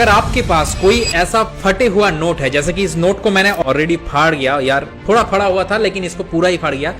अगर आपके पास कोई ऐसा फटे हुआ नोट है, जैसे कि इस नोट को मैंने ऑलरेडी फाड़ गया यार, थोड़ा फड़ा हुआ था लेकिन इसको पूरा ही फाड़ गया।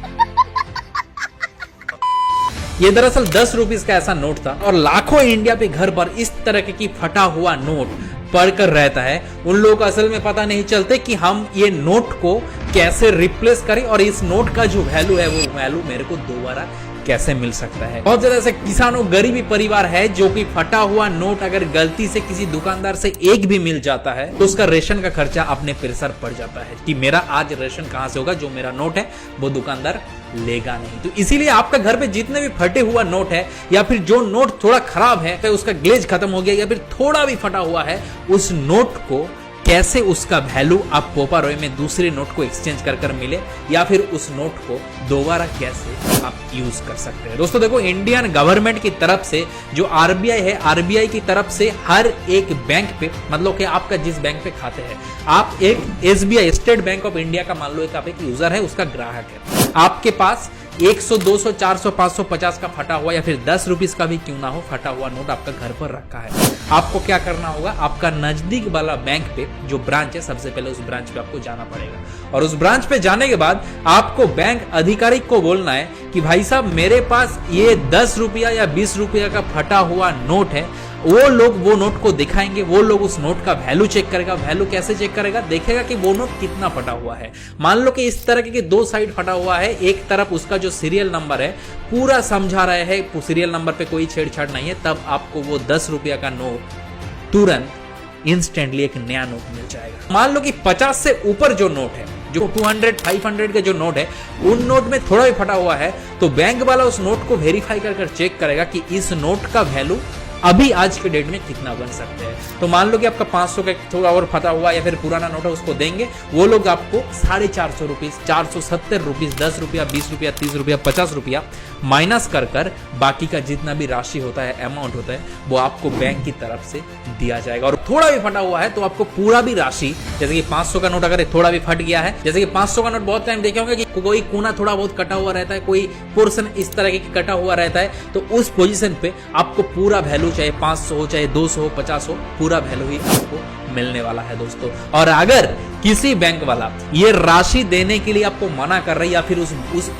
ये दरअसल 10 रुपीस का ऐसा नोट था और लाखों इंडिया पे घर पर इस तरह की फटा हुआ नोट पढ़कर रहता है। उन लोगों को असल में पता नहीं चलते कि हम ये नोट को कैसे रिप्लेस करें और इस नोट का जो वैल्यू है वो वैल्यू मेरे को दोबारा कैसे मिल सकता है। बहुत ज्यादा ऐसे किसानों गरीबी परिवार है जो कि फटा हुआ नोट अगर गलती से किसी दुकानदार से एक भी मिल जाता है तो उसका रेशन का खर्चा अपने फिर सर पड़ जाता है कि मेरा आज रेशन कहां से होगा, जो मेरा नोट है वो दुकानदार लेगा नहीं। तो इसीलिए आपका घर पे जितने भी फटे हुआ नोट है या फिर जो नोट थोड़ा खराब है, उसका ग्लेज खत्म हो गया या फिर थोड़ा भी फटा हुआ है, उस नोट को कैसे उसका वैल्यू आप पोपारोय में दूसरे नोट को एक्सचेंज कर मिले या फिर उस नोट को दोबारा कैसे आप यूज कर सकते हैं। दोस्तों देखो, इंडियन गवर्नमेंट की तरफ से जो आरबीआई है, आरबीआई की तरफ से हर एक बैंक पे, मतलब कि आपका जिस बैंक पे खाते हैं, आप एक SBI state bank of India का मान लो एक आप एक यूजर है, उसका ग्राहक है, आपके पास 100, 200, 400, 500, 50 का फटा हुआ या फिर 10 रुपीस का भी क्यों ना हो फटा हुआ नोट आपका घर पर रखा है। आपको क्या करना होगा, आपका नजदीक वाला बैंक पे जो ब्रांच है, सबसे पहले उस ब्रांच पे आपको जाना पड़ेगा और उस ब्रांच पे जाने के बाद आपको बैंक अधिकारी को बोलना है कि भाई साहब मेरे पास ये 10 रुपया या 20 रुपया का फटा हुआ नोट है। वो लोग वो नोट को दिखाएंगे, वो लोग उस नोट का वैल्यू चेक करेगा। वैल्यू कैसे चेक करेगा, देखेगा कि वो नोट कितना फटा हुआ है। मान लो कि इस तरह के दो साइड फटा हुआ है, एक तरफ उसका जो सीरियल नंबर है पूरा समझा रहे हैं, सीरियल नंबर पे कोई छेड़छाड़ नहीं है, तब आपको वो 10 रुपया का नोट तुरंत इंस्टेंटली एक नया नोट मिल जाएगा। मान लो कि 50 से ऊपर जो नोट है, जो 200, 500 के जो नोट है, उन नोट में थोड़ा भी फटा हुआ है तो बैंक वाला उस नोट को वेरीफाई कर चेक करेगा कि इस नोट का वैल्यू अभी आज के डेट में कितना बन सकते हैं। तो मान लो कि आपका 500 का थोड़ा और फटा हुआ या फिर पुराना नोट है, उसको देंगे, वो लोग आपको 450 रुपीज, 470 रुपीज, 10 रुपया, 20 रुपया, 30 रुपया, 50 रुपया माइनस कर बाकी का जितना भी राशि होता है, अमाउंट होता है, वो आपको बैंक की तरफ से दिया जाएगा। और थोड़ा भी फटा हुआ है तो आपको पूरा भी राशि, जैसे कि 500 का नोट अगर थोड़ा भी फट गया है, जैसे कि 500 का नोट बहुत टाइम देखे होंगे कि कोई कोना थोड़ा बहुत कटा हुआ रहता है, कोई पोर्शन इस तरह की कटा हुआ रहता है, तो उस पोजीशन पे आपको पूरा वैल्यू, चाहे 500 हो, चाहे 200 हो, 50 हो, पूरा वैल्यू ही आपको मिलने वाला है दोस्तों। और अगर किसी बैंक वाला ये राशि देने के लिए आपको मना कर रहे या फिर उस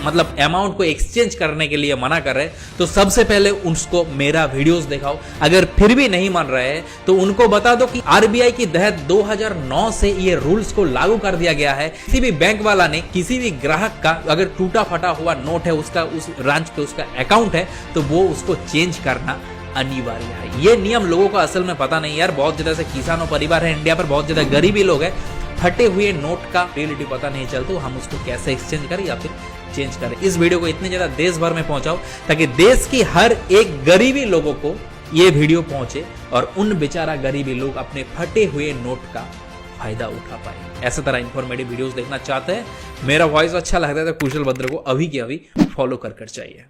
मतलब अमाउंट को एक्सचेंज करने के लिए मना कर रहे, तो सबसे पहले उसको मेरा वीडियोस दिखाओ। अगर फिर भी नहीं मान रहे हैं तो उनको बता दो कि आरबीआई के तहत 2009 से ये रूल्स को लागू कर दिया गया है। किसी भी बैंक वाला ने किसी भी ग्राहक का अगर टूटा फटा हुआ नोट है, उसका उस ब्रांच पे उसका अकाउंट है, तो वो उसको चेंज करना अनिवार्य है। ये नियम लोगों को असल में पता नहीं यार। बहुत ज्यादा से किसानों परिवार है इंडिया पर, बहुत ज्यादा गरीबी लोग हैं, फटे हुए नोट का रियलिटी पता नहीं चलता, हम उसको कैसे एक्सचेंज करें या फिर चेंज करें। इस वीडियो को इतने ज्यादा देश भर में पहुंचाओ ताकि देश की हर एक गरीबी लोगों को ये वीडियो पहुंचे और उन बेचारा गरीबी लोग अपने फटे हुए नोट का फायदा उठा पाए। ऐसा तरह इंफॉर्मेटिव वीडियोस देखना चाहते हैं, मेरा वॉइस अच्छा लगता है तो कुशल बद्र को अभी के अभी फॉलो कर चाहिए।